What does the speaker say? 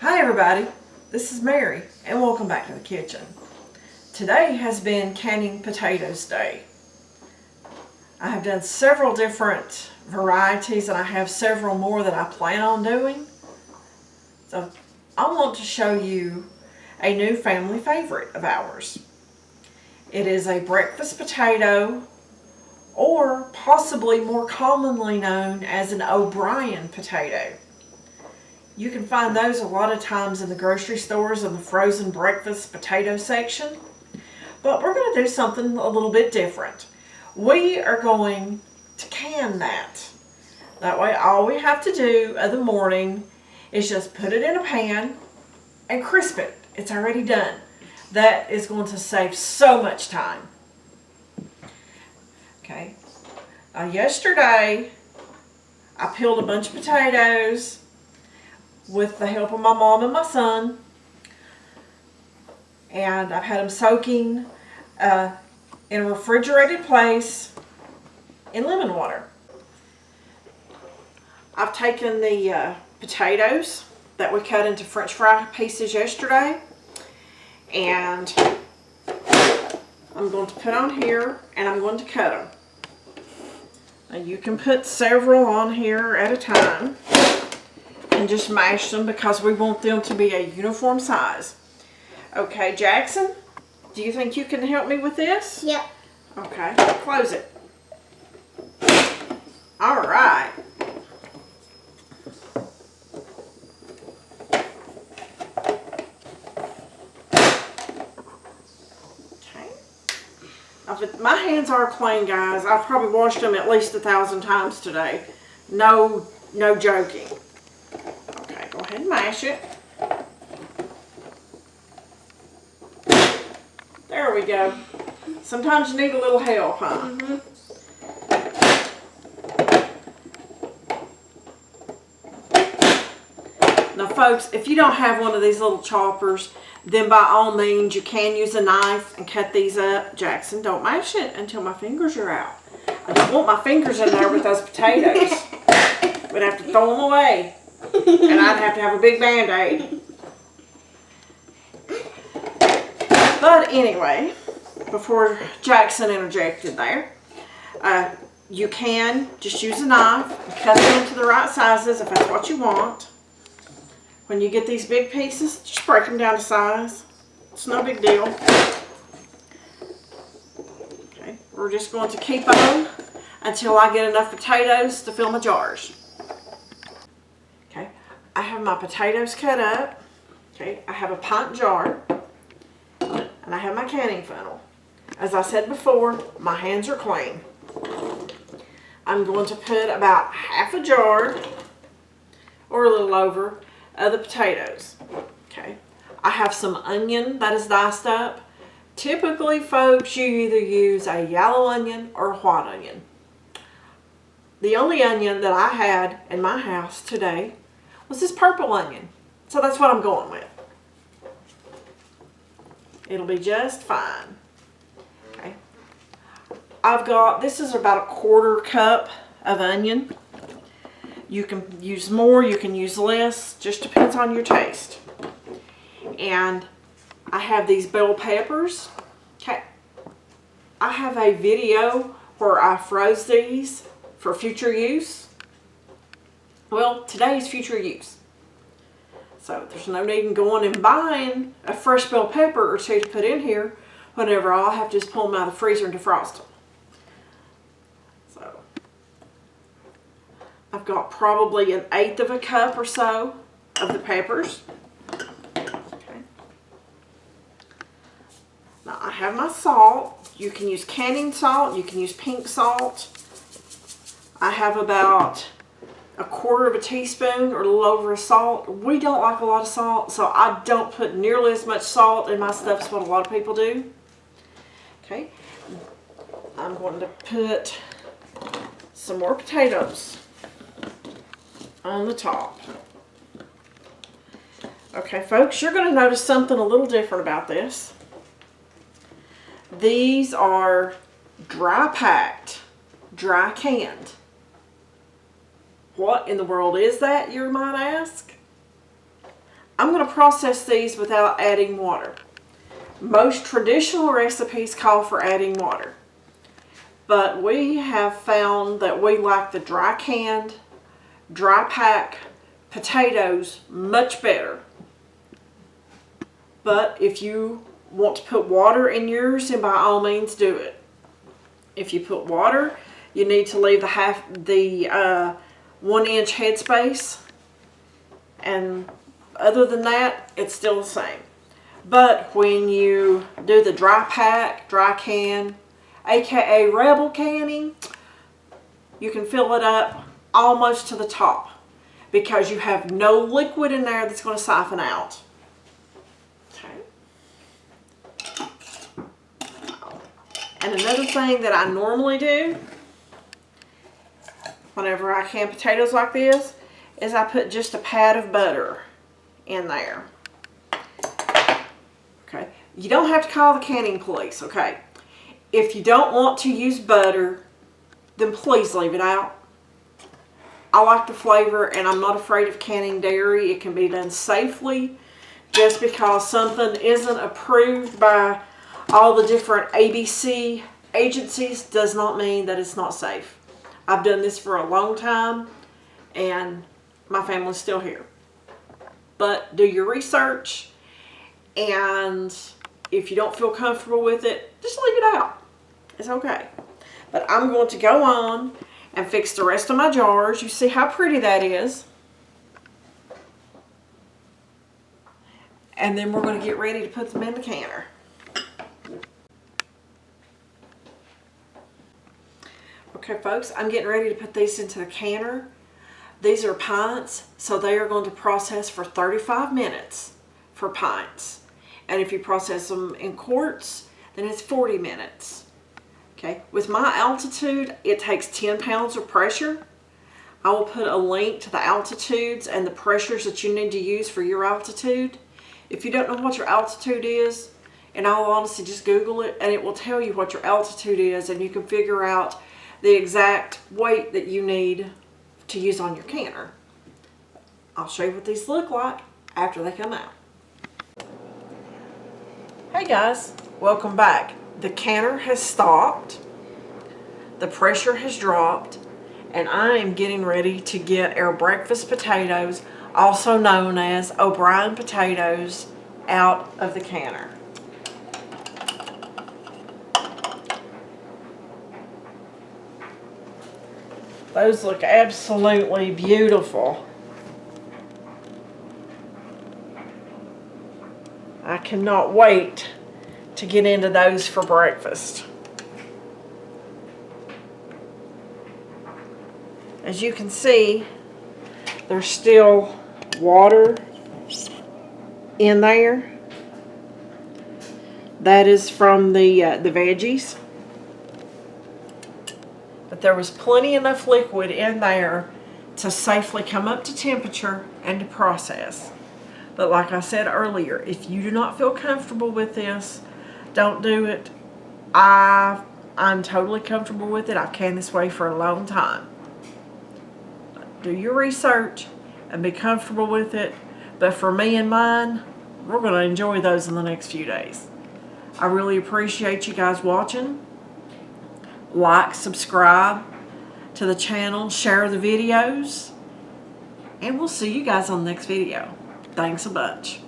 Hi everybody, this is Mary and welcome back to the kitchen. Today has been canning potatoes day. I have done several different varieties and I have several more that I plan on doing. So I want to show you a new family favorite of ours. It is a breakfast potato, or possibly more commonly known as an O'Brien potato. You can find those a lot of times in the grocery stores in the frozen breakfast potato section. But we're going to do something a little bit different. We are going to can that. That way all we have to do in the morning is just put it in a pan and crisp it. It's already done. That is going to save so much time. Okay. Yesterday I peeled a bunch of potatoes with the help of my mom and my son, and I've had them soaking in a refrigerated place in lemon water. I've taken the potatoes that we cut into French fry pieces yesterday, and I'm going to put on here and I'm going to cut them. Now you can put several on here at a time and just mash them because we want them to be a uniform size. Okay, Jackson, do you think you can help me with this? Yep. Okay, close it. All right. Okay. Now, my hands are clean, guys. I've probably washed them at least 1,000 times today. No joking. Okay, go ahead and mash it. There we go. Sometimes you need a little help, huh? Mm-hmm. Now, folks, if you don't have one of these little choppers, then by all means you can use a knife and cut these up. Jackson, don't mash it until my fingers are out. I don't want my fingers in there with those potatoes. We'd have to throw them away. And I'd have to have a big Band-Aid. But anyway, before Jackson interjected there, you can just use a knife and cut them into the right sizes if that's what you want. When you get these big pieces, just break them down to size. It's no big deal. Okay, we're just going to keep on until I get enough potatoes to fill my jars. Okay, I have my potatoes cut up. Okay, I have a pint jar. And I have my canning funnel. As I said before, my hands are clean. I'm going to put about half a jar, or a little over, of the potatoes. Okay. I have some onion that is diced up. Typically, folks, you either use a yellow onion or a white onion. The only onion that I had in my house today was this purple onion. So that's what I'm going with. It'll be just fine. Okay. This is about a 1/4 cup of onion. You can use more, you can use less, just depends on your taste. And I have these bell peppers. Okay. I have a video where I froze these for future use. Well, today's future use. So there's no need in going and buying a fresh bell pepper or two to put in here whenever I'll have to just pull them out of the freezer and defrost them. So I've got probably 1/8 of a cup or so of the peppers. Okay. Now I have my salt. You can use canning salt. You can use pink salt. I have about 1/4 teaspoon or a little over of salt. We don't like a lot of salt, so I don't put nearly as much salt in my stuff as what a lot of people do. Okay, I'm going to put some more potatoes on the top. Okay, folks, you're going to notice something a little different about this. These are dry packed, dry canned. What in the world is that, you might ask? I'm going to process these without adding water. Most traditional recipes call for adding water. But we have found that we like the dry canned, dry pack potatoes much better. But if you want to put water in yours, then by all means do it. If you put water, you need to leave the 1 inch headspace, and other than that, it's still the same. But when you do the dry pack, dry can, aka rebel canning, you can fill it up almost to the top because you have no liquid in there that's going to siphon out. Okay. And another thing that I normally do whenever I can potatoes like this is I put just a pat of butter in there. Okay. You don't have to call the canning police, okay? If you don't want to use butter, then please leave it out. I like the flavor, and I'm not afraid of canning dairy. It can be done safely. Just because something isn't approved by all the different ABC agencies does not mean that it's not safe. I've done this for a long time, and my family's still here. But do your research, and if you don't feel comfortable with it, just leave it out. It's okay. But I'm going to go on and fix the rest of my jars. You see how pretty that is. And then we're going to get ready to put them in the canner. Okay, folks, I'm getting ready to put these into the canner. These are pints, so they are going to process for 35 minutes for pints. And if you process them in quarts, then it's 40 minutes. Okay, with my altitude, it takes 10 pounds of pressure. I will put a link to the altitudes and the pressures that you need to use for your altitude. If you don't know what your altitude is, in all honesty, just Google it and it will tell you what your altitude is, and you can figure out the exact weight that you need to use on your canner. I'll show you what these look like after they come out. Hey guys, welcome back. The canner has stopped, the pressure has dropped, and I am getting ready to get our breakfast potatoes, also known as O'Brien potatoes, out of the canner. Those look absolutely beautiful. I cannot wait to get into those for breakfast. As you can see, there's still water in there. That is from the veggies. But there was plenty enough liquid in there to safely come up to temperature and to process. But like I said earlier, if you do not feel comfortable with this, don't do it. I'm totally comfortable with it. I've canned this way for a long time. Do your research and be comfortable with it. But for me and mine, we're going to enjoy those in the next few days. I really appreciate you guys watching. Like, subscribe to the channel, share the videos, and we'll see you guys on the next video. Thanks a bunch.